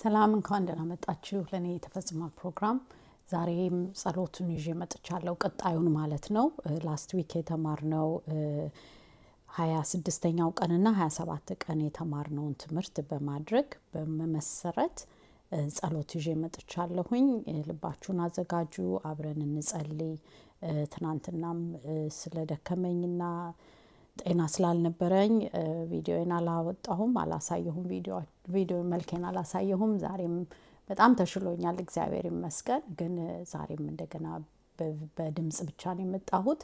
ሰላም እንኳን ደህና መጣችሁ ለኔ የተፈጽሟል ፕሮግራም ዛሬም ጸሎቱን ይዤ መጥቻለሁ ቀጣዩን ማለት ነው ላስት ዊክ የተማርነው 26ኛው ቀንና 27 ቀን የተማርነውን ትምህርት በማድረግ በመመሰረት ጸሎት ይዤ መጥቻለሁኝ ልባችሁን አዘጋጁ አብረን እንጸልይ ትናንትናም ስለደከመኝና ጤና ስላልነበረኝ ቪዲዮን አላወጣሁም አላሳየሁም ቪዲዮ መልኬን አላሳየሁም ዛሬም በጣም ተሽሎኛል እግዚአብሔር ይመስገን ግን ዛሬም እንደገና በድምጽ ብቻ ነው የመጣሁት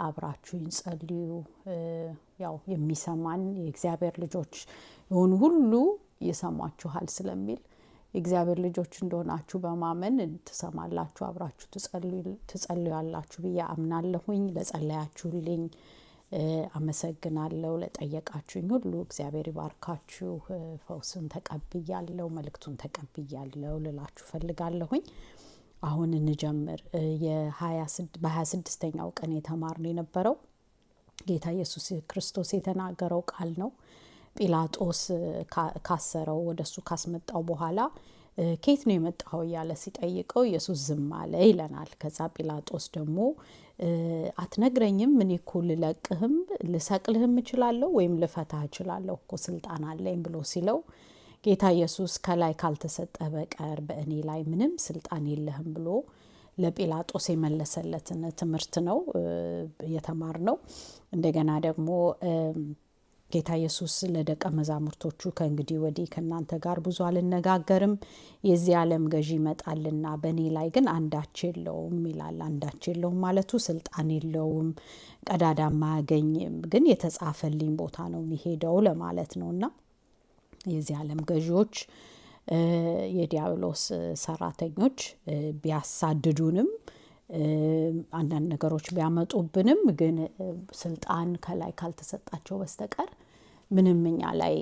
አብራችሁኝ ጸልዩ ያው የሚሰማን የእግዚአብሔር ልጆች የሆኑ ሁሉ ይሰማችኋል ስለሚል የእግዚአብሔር ልጆች እንደሆናችሁ በማመን ትሰማላችሁ አብራችሁ ትጸልያላችሁ ብዬ አምናለሁኝ ለጸለያችሁልኝ አመሰግናለሁ ለጠየቃችሁኝ ሁሉ እግዚአብሔር ይባርካችሁ ፈውስን ተቀብያለሁ መልእክቱን ተቀብያለሁ ልላችሁ ፈልጋለሁኝ አሁን እንጀምር በ26ኛው ቀን የተማርነው የነበረው ጌታ ኢየሱስ ክርስቶስ የተናገረው ቃል ነው ጲላጦስ ካሰረው ወደሱ ካስመጣው በኋላ ከየት ነው የመጣው ያለ ሲጠይቀው ኢየሱስ ዝም አለ ይለናል ከዛ ጲላጦስ ደግሞ አትነግረኝም ምን ይኩል ለቅህም ልሰቅልህም እችላለሁ ወይም ልፈታህ እችላለሁ እኮ ስልጣን አለኝ ብሎ ሲለው ጌታ ኢየሱስ ከላይ ካልተሰጠ በቀር በእኔ ላይ ምንም ስልጣን የለህም ብሎ ለጲላጦስ የመለሰለትን ትምህርት ነው የተማርነው እንደገና ደግሞ ጌታ ኢየሱስ ለደቀ መዛሙርቶቹ ከእንግዲህ ወዲህ ከናንተ ጋር ብዙ አልነጋገርም የዚህ ዓለም ገዢ ይመጣልና በእኔ ላይ ግን አንዳች የለውም ይላል አንዳች የለውም ማለቱ ስልጣን የለውም ቀዳዳም ማያገኝም ግን የተጻፈልኝ ቦታ ነው የሚሄደው ለማለት ነውና የዚህ ዓለም ገዢዎች የዲያብሎስ ሰራተኞች ቢያሳድዱንም አንዳንድ ነገሮች ቢያመጡብንም ግን ስልጣን ከላይ ካልተሰጣቸው በስተቀር ምንም እኛ ላይ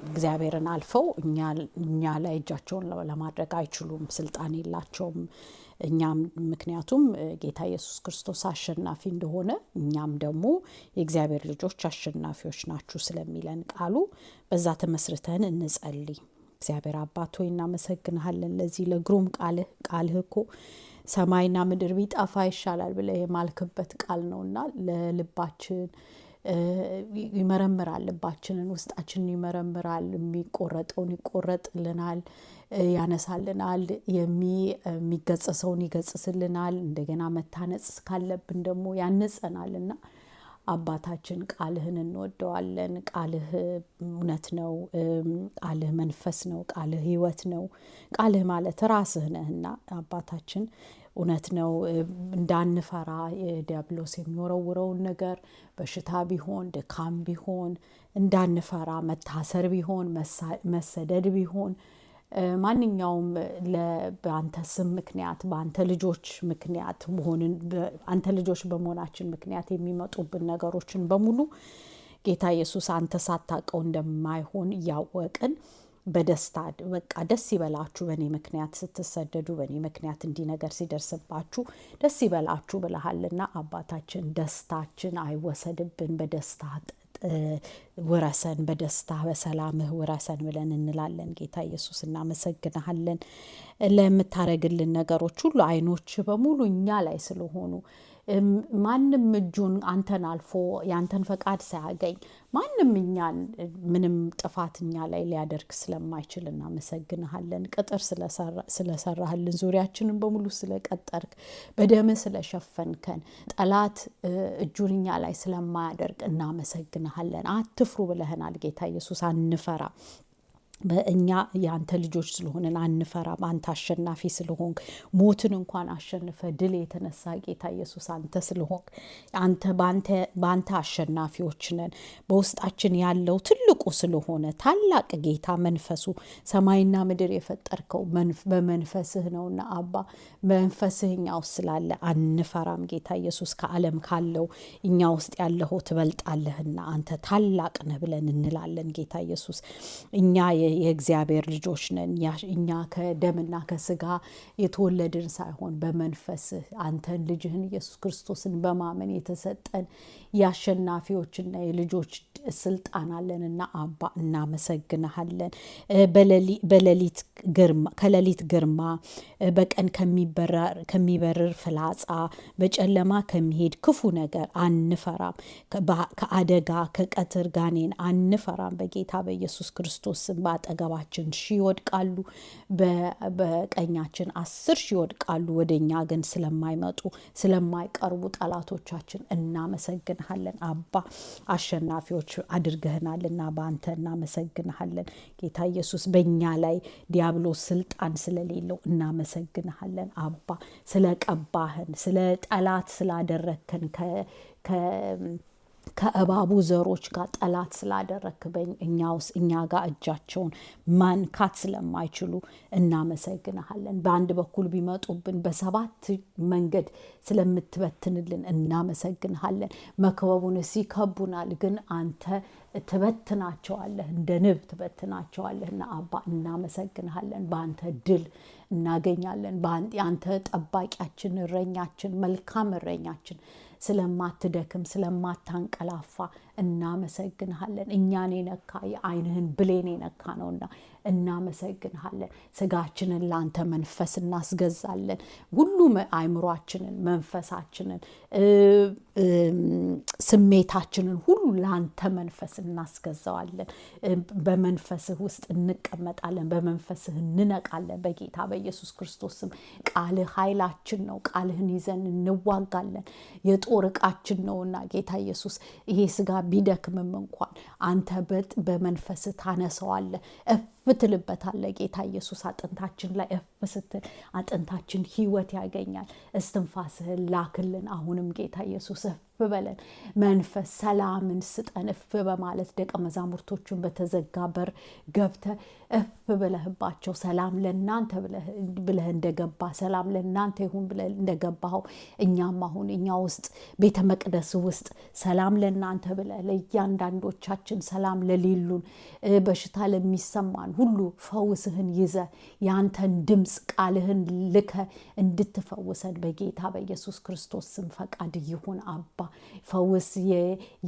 እግዚአብሔርን አልፈው እኛ ላይ እጃቸውን ለማድረግ አይችሉም ስልጣን የላቸውም እኛም ምክንያቱም ጌታ ኢየሱስ ክርስቶስ አሸናፊ እንደሆነ እኛም ደግሞ የእግዚአብሔር ልጆች አሸናፊዎች ናችሁ ስለሚለን ቃሉ በዛ ተመስርተን እንጸልይ እግዚአብሔር አባት ሆይ እናመሰግንሃለን ለዚህ ለግሩም ቃልህ እኮ ሰማይና ምድር ቢጠፋ ይሻላል ብለ የማልክበት ቃል ነውና ለልባችን ይመረምራል ልባችንን ውስጣችንን ይመረምራል የሚቆረጠውን ይቆረጥልናል ያነሳልናል የሚገጽሰውን ይገጽስልናል እንደገና መታነጽ ካለብን ደግሞ ያነጸናልና አባታችን ቃልህን እንወደዋለን ቃልህ እውነት ነው ቃልህ መንፈስ ነው ቃልህ ህይወት ነው ቃልህ ማለት ራስህ ነህና አባታችን እውነት ነው እንዳንፈራ የዲያብሎስ የሚወረውረውን ነገር በሽታ ቢሆን ድካም ቢሆን እንዳንፈራ መታሰር ቢሆን መሰደድ ቢሆን ማንኛውም በአንተ ስም ምክንያት በአንተ ልጆች ምክንያት በሆንን አንተ ልጆች በመሆናችን ምክንያት የሚመጡብን ነገሮችን በሙሉ ጌታ ኢየሱስ አንተ ሳታቀው እንደማይሆን ያወቅን በደስታ በቃ ደስ ይበላችሁ በኔ ምክንያት ስትሰደዱ በኔ ምክንያት እንዲህ ነገር ሲደርስባችሁ ደስ ይበላችሁ ብለሃልና አባታችን ደስታችን አይወሰድብን በደስታ ወራሰን በደስታ በሰላምህ ወራሰን ብለን እንላለን ጌታ ኢየሱስ እናመሰግንሃለን ለምታረግልን ነገሮች ሁሉ አይኖች በሙሉ እኛ ላይ ስለሆኑ ማንንም እጁን አንተን አልፎ ያንተን ፈቃድ ሳያገኝ ማንንም እኛን ምንም ጥፋትኛ ላይ ሊያደርግ ስለማይችል እናመሰግንሃለን ቅጥር ስለሰራህልን ዙሪያችንን በሙሉ ስለቀጠርክ በደም ስለሸፈንከን ጠላት እጁንኛ ላይ ስለማያደርግ እናመሰግንሃለን አትፍሩ ብለህናል ጌታ ኢየሱስ አንፈራ በእኛ ያንተ ልጆች ስለሆነን አንፈራም አንተ አሸናፊ ስለሆንክ ሞትን እንኳን አሸንፈ ድል የተነሳ ጌታ ኢየሱስ አንተ ስለሆንክ ባንተ አሸናፊዎች ነን በውስጣችን ያለው ትልቁ ስለሆነ ታላቅ ጌታ መንፈሱ ሰማይና ምድር የፈጠርከው በመንፈስህ ነውና አባ መንፈስህኛ ውስጥ ስላለ አንፈራም ጌታ ኢየሱስ ከዓለም ካለው እኛ ውስጥ ያለው ትበልጣለህና አንተ ታላቅ ነህ ብለን እንላለን ጌታ ኢየሱስ እኛ የእግዚአብሔር ልጆች ነን እኛ ከደምና ከስጋ የተወለድን ሳይሆን በመንፈስ አንተን ልጅህን ኢየሱስ ክርስቶስን በማመን የተሰጠን የአሸናፊዎችና የልጆች ስልጣን አለንና አባ እናመሰግንሃለን። ከሌሊት ግርማ፣ በቀን ከሚበርር ፍላጻ፣ በጨለማ ከሚሄድ ክፉ ነገር አንፈራም። ከአደጋ ከቀትር ጋኔን አንፈራም። በጌታ በኢየሱስ ክርስቶስ ስም በአጠገባችን 1000 ይወድቃሉ፣ በቀኛችን 10,000 ይወድቃሉ፣ ወደኛ ግን ስለማይመጡ ስለማይቀርቡ ጠላቶቻችን እናመሰግንሃለን። አባ አሸናፊዎች አድርገህናልና በአንተ እናመሰግንሃለን። ጌታ ኢየሱስ በእኛ ላይ ዲያብሎስ ስልጣን ስለሌለው እናመሰግንሃለን። አባ ስለቀባህን፣ ስለ ጠላት ስላደረግከን ከእባቡ ዘሮች ጋር ጠላት ስላደረክ እኛ ጋር እጃቸውን ማንካት ስለማይችሉ እናመሰግንሃለን። በአንድ በኩል ቢመጡብን በ7 መንገድ ስለምትበትንልን እናመሰግንሃለን። መክበቡን ሲከቡናል፣ ግን አንተ ትበትናቸዋለህ፣ እንደ ንብ ትበትናቸዋለህና አባ እናመሰግንሃለን። በአንተ ድል እናገኛለን። አንተ ጠባቂያችን፣ እረኛችን፣ መልካም እረኛችን ስለማትደክም ስለማታንቀላፋ እናመሰግንሃለን። እኛን የነካ የዓይንህን ብሌን የነካ ነውና እናመሰግንሃለን። ስጋችንን ለአንተ መንፈስ እናስገዛለን። ሁሉም አእምሯችንን፣ መንፈሳችንን፣ ስሜታችንን ሁሉ ለአንተ መንፈስ እናስገዛዋለን። በመንፈስህ ውስጥ እንቀመጣለን፣ በመንፈስህ እንነቃለን። በጌታ በኢየሱስ ክርስቶስ ስም ቃልህ ኃይላችን ነው። ቃልህን ይዘን እንዋጋለን። የጦር ዕቃችን ነውና ጌታ ኢየሱስ ይሄ ስጋ ቢደክምም እንኳን አንተ በመንፈስህ ታነሰዋለህ፣ ትልበታለህ። ጌታ ኢየሱስ አጥንታችን ላይ ስትል አጥንታችን ሕይወት ያገኛል። እስትንፋስህን ላክልን። አሁንም ጌታ ኢየሱስ በለን፣ መንፈስ ሰላምን ስጠን። በማለት ደቀ መዛሙርቶቹን በተዘጋ በር ገብተህ ብለህባቸው ሰላም ለእናንተ ብለህ እንደገባ ሰላም ለእናንተ ይሁን ብለህ እንደገባኸው እኛም አሁን እኛ ውስጥ ቤተ መቅደስ ውስጥ ሰላም ለእናንተ ብለህ ለእያንዳንዶቻችን ሰላም ለሌሉን በሽታ ለሚሰማን ሁሉ ፈውስህን ይዘህ የአንተን ድምፅ ቃልህን ልከህ እንድትፈውሰን በጌታ በኢየሱስ ክርስቶስ ስም ፈቃድ ይሁን። አባ ፈውስ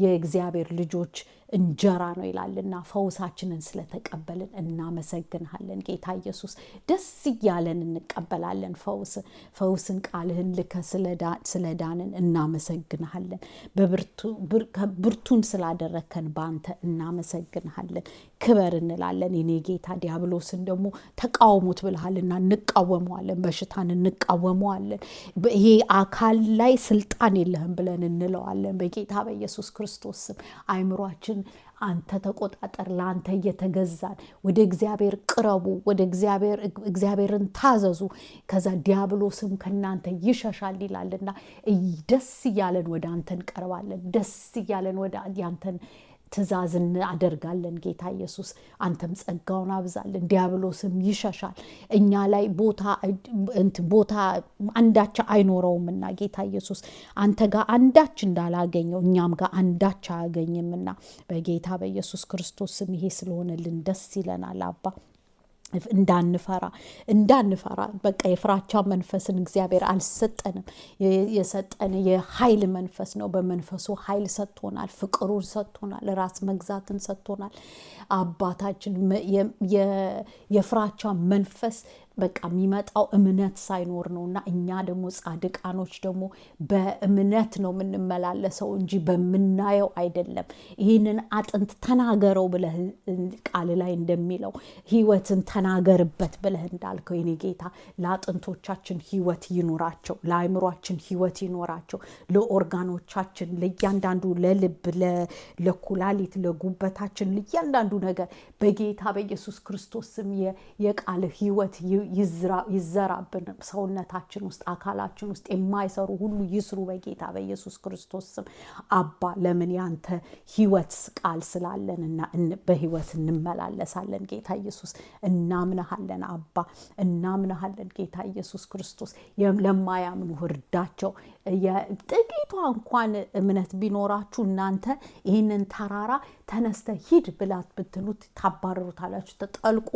የእግዚአብሔር ልጆች እንጀራ ነው ይላልና ፈውሳችንን ስለተቀበልን እናመሰግንሃለን። ጌታ ኢየሱስ ደስ እያለን እንቀበላለን። ፈውስን ቃልህን ልከ ስለዳንን እናመሰግንሃለን። ብርቱን ስላደረከን በአንተ እናመሰግንሃለን። ክበር እንላለን። የኔ ጌታ ዲያብሎስን ደግሞ ተቃውሙት ብለሃልና እንቃወመዋለን። በሽታን እንቃወመዋለን። ይሄ አካል ላይ ስልጣን የለህም ብለን እንለዋለን። በጌታ በኢየሱስ ክርስቶስ ስም አእምሯችን አንተ ተቆጣጠር። ለአንተ እየተገዛን ወደ እግዚአብሔር ቅረቡ፣ ወደ እግዚአብሔርን ታዘዙ፣ ከዛ ዲያብሎስም ከናንተ ይሸሻል ይላልና ደስ እያለን ወደ አንተ እንቀርባለን። ደስ እያለን ወደ አንተን ትእዛዝ እናደርጋለን። ጌታ ኢየሱስ አንተም ጸጋውን አብዛለን፣ ዲያብሎስም ይሸሻል። እኛ ላይ ቦታ አንዳች አይኖረውምና ጌታ ኢየሱስ አንተ ጋር አንዳች እንዳላገኘው እኛም ጋር አንዳች አያገኝምና በጌታ በኢየሱስ ክርስቶስ ስም ይሄ ስለሆነልን ደስ ይለናል። አባ እንዳንፈራ በቃ የፍራቻ መንፈስን እግዚአብሔር አልሰጠንም። የሰጠን የኃይል መንፈስ ነው። በመንፈሱ ኃይል ሰጥቶናል፣ ፍቅሩን ሰጥቶናል፣ ራስ መግዛትን ሰጥቶናል። አባታችን የፍራቻ መንፈስ በቃ የሚመጣው እምነት ሳይኖር ነውና እኛ ደግሞ ጻድቃኖች ደግሞ በእምነት ነው የምንመላለሰው እንጂ በምናየው አይደለም። ይህንን አጥንት ተናገረው ብለህ ቃል ላይ እንደሚለው ሕይወትን ተናገርበት ብለህ እንዳልከው የኔ ጌታ ለአጥንቶቻችን ሕይወት ይኖራቸው፣ ለአእምሯችን ሕይወት ይኖራቸው፣ ለኦርጋኖቻችን ለእያንዳንዱ ለልብ፣ ለኩላሊት፣ ለጉበታችን ለእያንዳንዱ ነገር በጌታ በኢየሱስ ክርስቶስ ስም የቃል ሕይወት ይዘራብን። ሰውነታችን ውስጥ አካላችን ውስጥ የማይሰሩ ሁሉ ይስሩ በጌታ በኢየሱስ ክርስቶስ ስም። አባ ለምን ያንተ ሕይወት ቃል ስላለንና በሕይወት እንመላለሳለን። ጌታ ኢየሱስ እናምናሃለን። አባ እናምናሃለን። ጌታ ኢየሱስ ክርስቶስ ለማያምኑ እርዳቸው። ጥቂቷ እንኳን እምነት ቢኖራችሁ እናንተ ይህንን ተራራ ተነስተ ሂድ ብላት ብትሉት ታባረሩታላችሁ፣ ተጠልቆ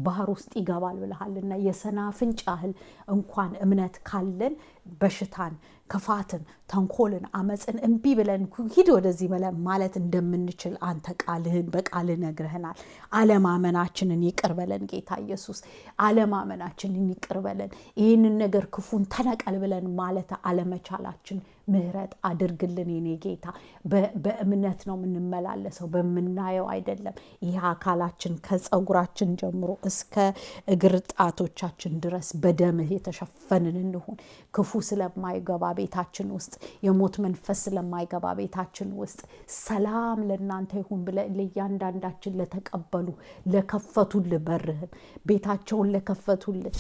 ባህር ውስጥ ይገባል ብለሃልና የሰናፍጭ ያህል እንኳን እምነት ካለን በሽታን፣ ክፋትን፣ ተንኮልን፣ አመፅን እምቢ ብለን ሂድ ወደዚህ ብለን ማለት እንደምንችል አንተ በቃልህ ነግረህናል። አለማመናችንን ይቅር በለን ጌታ ኢየሱስ፣ አለማመናችንን ይቅር በለን። ይህንን ነገር ክፉን ተነቀል ብለን ማለት አለመቻላችን ምህረት አድርግልን የኔ ጌታ። በእምነት ነው የምንመላለሰው፣ በምናየው አይደለም። ይህ አካላችን ከፀጉራችን ጀምሮ እስከ እግር ጣቶቻችን ድረስ በደምህ የተሸፈንን እንሁን። ክፉ ስለማይገባ ቤታችን ውስጥ፣ የሞት መንፈስ ስለማይገባ ቤታችን ውስጥ ሰላም ለእናንተ ይሁን ብለህ ለእያንዳንዳችን ለተቀበሉ ለከፈቱልህ በርህን ቤታቸውን ለከፈቱልህ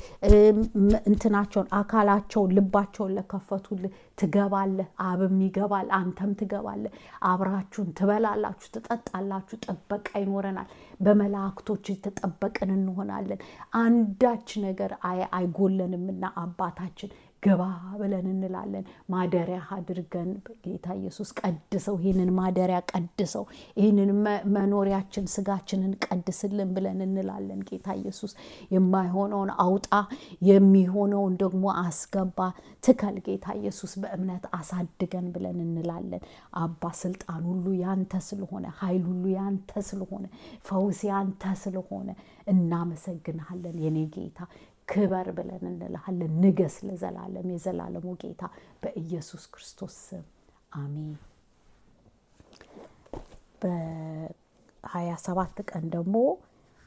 እንትናቸውን አካላቸውን ልባቸውን ለከፈቱልህ ትገባለህ። አብም ይገባል፣ አንተም ትገባለህ። አብራችሁን ትበላላችሁ፣ ትጠጣላችሁ። ጥበቃ ይኖረናል። በመላእክቶች የተጠበቅን እንሆናለን። አንዳች ነገር አይጎለንምና አባታችን ግባ ብለን እንላለን። ማደሪያ አድርገን ጌታ ኢየሱስ ቀድሰው፣ ይህንን ማደሪያ ቀድሰው፣ ይህንን መኖሪያችን ስጋችንን ቀድስልን ብለን እንላለን። ጌታ ኢየሱስ የማይሆነውን አውጣ፣ የሚሆነውን ደግሞ አስገባ፣ ትከል። ጌታ ኢየሱስ በእምነት አሳድገን ብለን እንላለን። አባ ስልጣን ሁሉ ያንተ ስለሆነ፣ ኃይል ሁሉ ያንተ ስለሆነ፣ ፈውስ ያንተ ስለሆነ እናመሰግንሃለን የኔ ጌታ። ክበር ብለን እንልሃለን። ንገስ ለዘላለም፣ የዘላለሙ ጌታ በኢየሱስ ክርስቶስ ስም አሜን። በ27 ቀን ደግሞ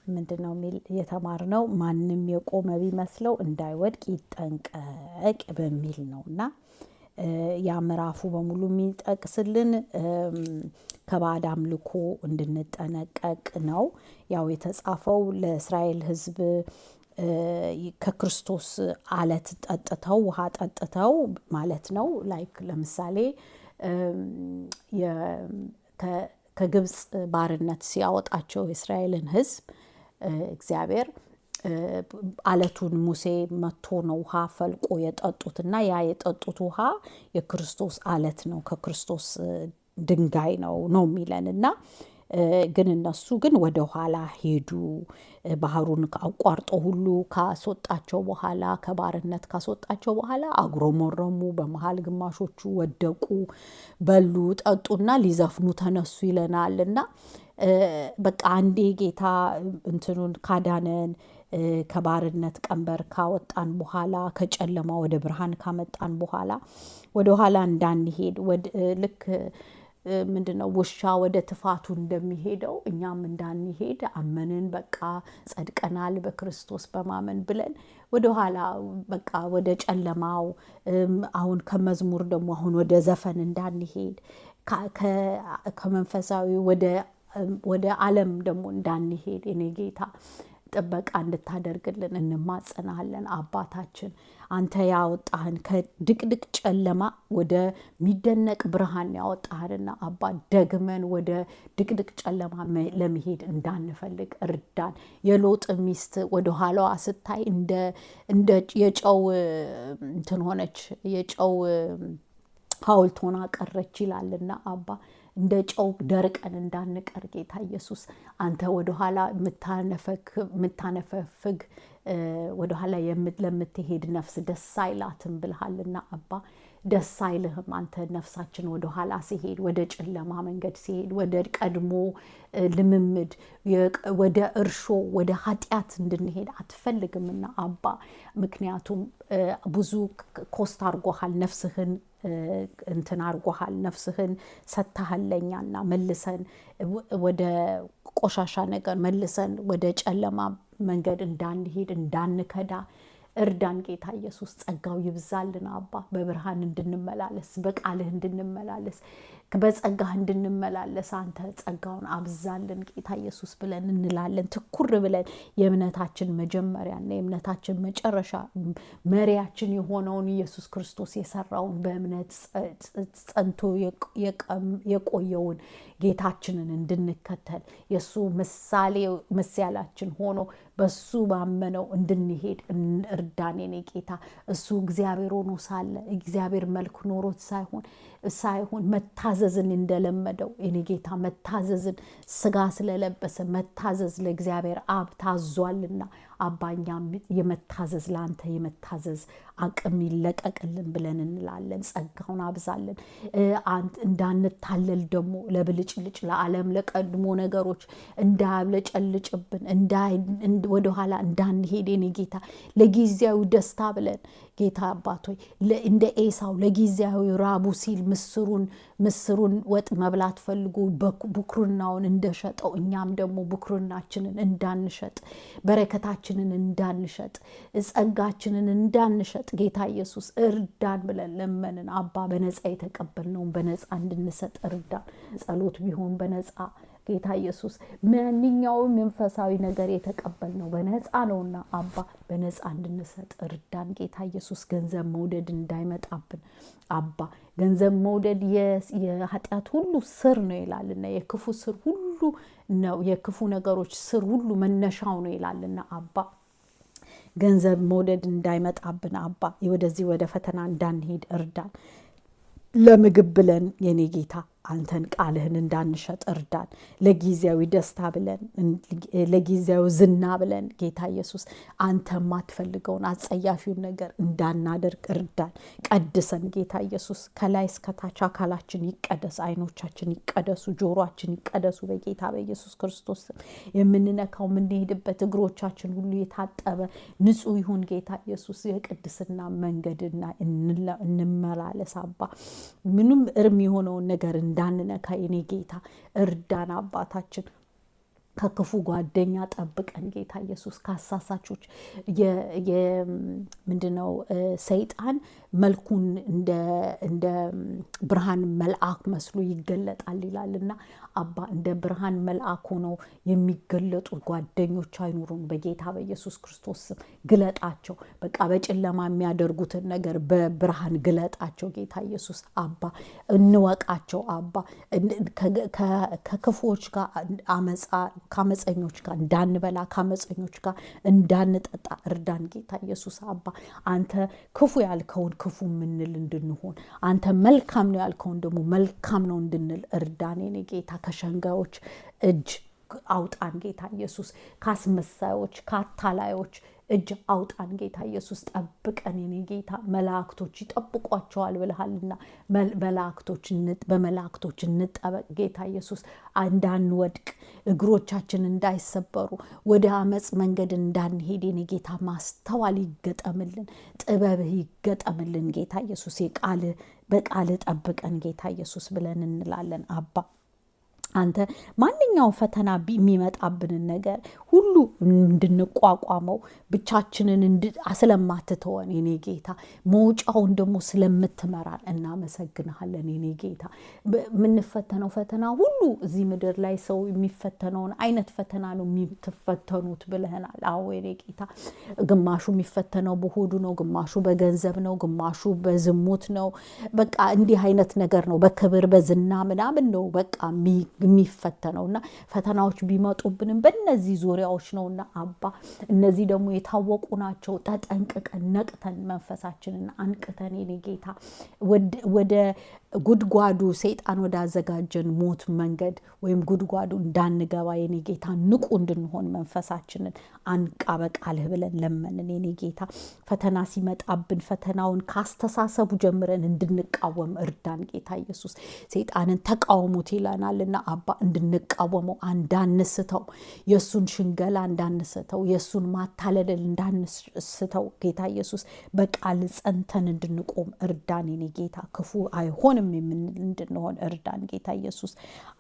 ምንድነው የተማርነው? ማንም የቆመ ቢመስለው እንዳይወድቅ ይጠንቀቅ በሚል ነውና ያ ምዕራፉ በሙሉ የሚጠቅስልን ከባዕድ አምልኮ እንድንጠነቀቅ ነው። ያው የተጻፈው ለእስራኤል ሕዝብ ከክርስቶስ አለት ጠጥተው ውሃ ጠጥተው ማለት ነው። ላይክ ለምሳሌ ከግብፅ ባርነት ሲያወጣቸው የእስራኤልን ሕዝብ እግዚአብሔር አለቱን ሙሴ መቶ ነው ውሃ ፈልቆ የጠጡትና ያ የጠጡት ውሃ የክርስቶስ አለት ነው፣ ከክርስቶስ ድንጋይ ነው የሚለንና ግን እነሱ ግን ወደ ኋላ ሄዱ። ባህሩን አቋርጦ ሁሉ ካስወጣቸው በኋላ ከባርነት ካስወጣቸው በኋላ አጉረመረሙ። በመሃል ግማሾቹ ወደቁ፣ በሉ፣ ጠጡና ሊዘፍኑ ተነሱ ይለናልና በቃ አንዴ ጌታ እንትኑን ካዳነን ከባርነት ቀንበር ካወጣን በኋላ ከጨለማ ወደ ብርሃን ካመጣን በኋላ ወደ ኋላ እንዳንሄድ ልክ ምንድነው ውሻ ወደ ትፋቱ እንደሚሄደው እኛም እንዳንሄድ አመንን። በቃ ጸድቀናል በክርስቶስ በማመን ብለን ወደ ኋላ በቃ ወደ ጨለማው አሁን ከመዝሙር ደግሞ አሁን ወደ ዘፈን እንዳንሄድ ከመንፈሳዊ ወደ ዓለም ደግሞ እንዳንሄድ የኔ ጌታ ጥበቃ እንድታደርግልን እንማጸናለን። አባታችን አንተ ያወጣህን ከድቅድቅ ጨለማ ወደ ሚደነቅ ብርሃን ያወጣህንና አባ ደግመን ወደ ድቅድቅ ጨለማ ለመሄድ እንዳንፈልግ እርዳን። የሎጥ ሚስት ወደ ኋላዋ ስታይ እንደ የጨው እንትን ሆነች፣ የጨው ሐውልት ሆና ቀረች ይላልና አባ እንደ ጨው ደርቀን እንዳንቀር ጌታ ኢየሱስ አንተ ወደ ኋላ የምታነፈፍግ ወደ ኋላ ለምትሄድ ነፍስ ደስ አይላትም ብልሃልና አባ ደስ አይልህም። አንተ ነፍሳችን ወደ ኋላ ሲሄድ፣ ወደ ጨለማ መንገድ ሲሄድ፣ ወደ ቀድሞ ልምምድ፣ ወደ እርሾ፣ ወደ ኃጢአት እንድንሄድ አትፈልግምና አባ ምክንያቱም ብዙ ኮስት አርጎሃል፣ ነፍስህን እንትን አርጎሃል፣ ነፍስህን ሰጥተሃለኛና መልሰን ወደ ቆሻሻ ነገር መልሰን ወደ ጨለማ መንገድ እንዳንሄድ እንዳንከዳ እርዳን ጌታ ኢየሱስ። ጸጋው ይብዛልን አባ፣ በብርሃን እንድንመላለስ፣ በቃልህ እንድንመላለስ፣ በጸጋህ እንድንመላለስ አንተ ጸጋውን አብዛልን ጌታ ኢየሱስ ብለን እንላለን። ትኩር ብለን የእምነታችን መጀመሪያና የእምነታችን መጨረሻ መሪያችን የሆነውን ኢየሱስ ክርስቶስ የሰራውን በእምነት ጸንቶ የቆየውን ጌታችንን እንድንከተል የሱ ምሳሌያችን ሆኖ በሱ ባመነው እንድንሄድ እርዳን የኔ ጌታ። እሱ እግዚአብሔር ሆኖ ሳለ እግዚአብሔር መልክ ኖሮት ሳይሆን ሳይሆን መታዘዝን እንደለመደው የኔ ጌታ መታዘዝን ስጋ ስለለበሰ መታዘዝ ለእግዚአብሔር አብ ታዟልና አባኛም የመታዘዝ ላንተ የመታዘዝ አቅም ይለቀቅልን ብለን እንላለን። ጸጋውን አብዛልን። እንዳንታለል ደግሞ ለብልጭልጭ ለዓለም ለቀድሞ ነገሮች እንዳያብለጨልጭብን ወደኋላ እንዳንሄድ የኔ ጌታ ለጊዜያዊ ደስታ ብለን ጌታ አባቶይ እንደ ኤሳው ለጊዜያዊ ራቡ ሲል ምስሩን ወጥ መብላት ፈልጎ ብኩርናውን እንደሸጠው እኛም ደግሞ ብኩርናችንን እንዳንሸጥ በረከታችንን እንዳንሸጥ ጸጋችንን እንዳንሸጥ ጌታ ኢየሱስ እርዳን ብለን ለመንን። አባ በነፃ የተቀበልነውን በነፃ እንድንሰጥ እርዳን። ጸሎት ቢሆን በነፃ ጌታ ኢየሱስ ማንኛውም መንፈሳዊ ነገር የተቀበልነው በነፃ ነውና አባ በነፃ እንድንሰጥ እርዳን። ጌታ ኢየሱስ ገንዘብ መውደድ እንዳይመጣብን አባ ገንዘብ መውደድ የኃጢአት ሁሉ ስር ነው ይላልና የክፉ ስር ሁሉ ነው የክፉ ነገሮች ስር ሁሉ መነሻው ነው ይላልና አባ ገንዘብ መውደድ እንዳይመጣብን አባ ወደዚህ ወደ ፈተና እንዳንሄድ እርዳን። ለምግብ ብለን የኔ ጌታ አንተን ቃልህን እንዳንሸጥ እርዳን። ለጊዜያዊ ደስታ ብለን ለጊዜያዊ ዝና ብለን ጌታ ኢየሱስ አንተ ማትፈልገውን አጸያፊውን ነገር እንዳናደርግ እርዳን። ቀድሰን ጌታ ኢየሱስ ከላይ እስከ ታች አካላችን ይቀደስ፣ አይኖቻችን ይቀደሱ፣ ጆሮአችን ይቀደሱ በጌታ በኢየሱስ ክርስቶስ የምንነካው የምንሄድበት እግሮቻችን ሁሉ የታጠበ ንጹህ ይሁን ጌታ ኢየሱስ። የቅድስና መንገድና እንመላለስ አባ ምንም እርም የሆነውን ነገር እንዳንነካ የኔ ጌታ እርዳን። አባታችን ከክፉ ጓደኛ ጠብቀን ጌታ ኢየሱስ። ከአሳሳቾች ምንድነው ሰይጣን መልኩን እንደ ብርሃን መልአክ መስሎ ይገለጣል ይላልና አባ እንደ ብርሃን መልአክ ሆነው የሚገለጡ ጓደኞች አይኑሩን በጌታ በኢየሱስ ክርስቶስ ስም። ግለጣቸው በቃ በጨለማ የሚያደርጉትን ነገር በብርሃን ግለጣቸው ጌታ ኢየሱስ። አባ እንወቃቸው አባ ከክፉዎች ጋር ከአመፀኞች ጋር እንዳንበላ ከአመፀኞች ጋር እንዳንጠጣ እርዳን ጌታ ኢየሱስ። አባ አንተ ክፉ ያልከውን ክፉ ምንል እንድንሆን አንተ መልካም ነው ያልከውን ደግሞ መልካም ነው እንድንል እርዳን የኔ ጌታ። ከሸንጋዮች እጅ አውጣን ጌታ ኢየሱስ። ካስመሳዮች ካታላዮች እጅ አውጣን ጌታ ኢየሱስ። ጠብቀን የኔ ጌታ። መላእክቶች ይጠብቋቸዋል ብለሃልና በመላእክቶች እንጠበቅ ጌታ ኢየሱስ። እንዳንወድቅ እግሮቻችን እንዳይሰበሩ ወደ አመጽ መንገድ እንዳንሄድ የኔ ጌታ ማስተዋል ይገጠምልን፣ ጥበብህ ይገጠምልን ጌታ ኢየሱስ። በቃል ጠብቀን ጌታ ኢየሱስ ብለን እንላለን አባ። አንተ ማንኛውም ፈተና የሚመጣብንን ነገር ሁሉ እንድንቋቋመው ብቻችንን ስለማትተወን የኔ ጌታ መውጫውን ደግሞ ስለምትመራን እናመሰግንሃለን የኔ ጌታ። የምንፈተነው ፈተና ሁሉ እዚህ ምድር ላይ ሰው የሚፈተነውን አይነት ፈተና ነው የምትፈተኑት ብለህናል። አዎ የኔ ጌታ። ግማሹ የሚፈተነው በሆዱ ነው፣ ግማሹ በገንዘብ ነው፣ ግማሹ በዝሙት ነው። በቃ እንዲህ አይነት ነገር ነው። በክብር በዝና ምናምን ነው በቃ የሚፈተነውና ፈተናዎች ቢመጡብንም በእነዚህ ዙሪያዎች ነውና አባ እነዚህ ደግሞ የታወቁ ናቸው። ተጠንቅቀን ነቅተን መንፈሳችንን አንቅተን የኔ ጌታ ወደ ጉድጓዱ ሰይጣን ወዳዘጋጀን ሞት መንገድ ወይም ጉድጓዱ እንዳንገባ የኔ ጌታ ንቁ እንድንሆን መንፈሳችንን አንቃ በቃልህ ብለን ለመንን የኔ ጌታ። ፈተና ሲመጣብን ፈተናውን ካስተሳሰቡ ጀምረን እንድንቃወም እርዳን ጌታ ኢየሱስ። ሰይጣንን ተቃውሙት ይለናልና አባ እንድንቃወመው እንዳንስተው፣ የሱን ሽንገላ እንዳንስተው፣ የሱን ማታለል እንዳንስተው ጌታ ኢየሱስ በቃል ጸንተን እንድንቆም እርዳን የኔ ጌታ። ክፉ አይሆንም እንድንሆን እርዳን ጌታ ኢየሱስ።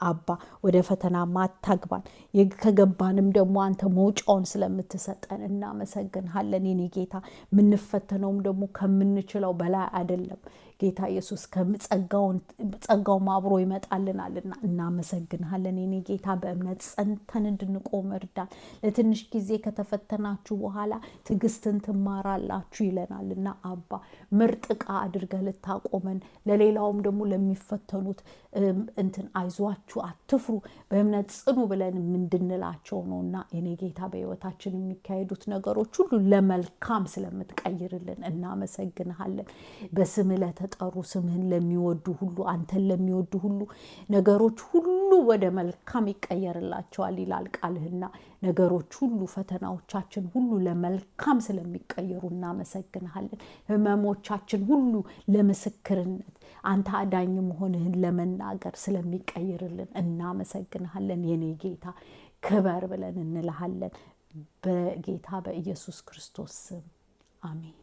አባ ወደ ፈተና ማታግባን፣ ከገባንም ደግሞ አንተ መውጫውን ስለምትሰጠን እናመሰግንሃለን የኔ ጌታ። ምንፈተነውም ደግሞ ከምንችለው በላይ አይደለም ጌታ ኢየሱስ። ጸጋው አብሮ ይመጣልናልና እናመሰግንሃለን የኔ ጌታ። በእምነት ጸንተን እንድንቆም እርዳን። ለትንሽ ጊዜ ከተፈተናችሁ በኋላ ትዕግስትን ትማራላችሁ ይለናልና አባ ምርጥ ዕቃ አድርገህ ልታቆመን፣ ለሌላውም ደግሞ ለሚፈተኑት አይዟችሁ አትፍሩ በእምነት ጽኑ ብለን እንድንላቸው ነውና የኔ ጌታ። በህይወታችን የሚካሄዱት ነገሮች ሁሉ ለመልካም ስለምትቀይርልን እናመሰግንሃለን። በስምህ ለተጠሩ ስምህን ለሚወዱ ሁሉ አንተን ለሚወዱ ሁሉ ነገሮች ሁሉ ወደ መልካም ይቀየርላቸዋል ይላል ቃልህና ነገሮች ሁሉ ፈተናዎቻችን ሁሉ ለመልካም ስለሚቀየሩ እናመሰግንሃለን። ህመሞቻችን ሁሉ ለምስክርነት አንተ አዳኝ መሆንህን ለመናገር ስለሚቀየርልን እናመሰግንሃለን። የኔ ጌታ ክበር ብለን እንልሃለን በጌታ በኢየሱስ ክርስቶስ ስም አሜን።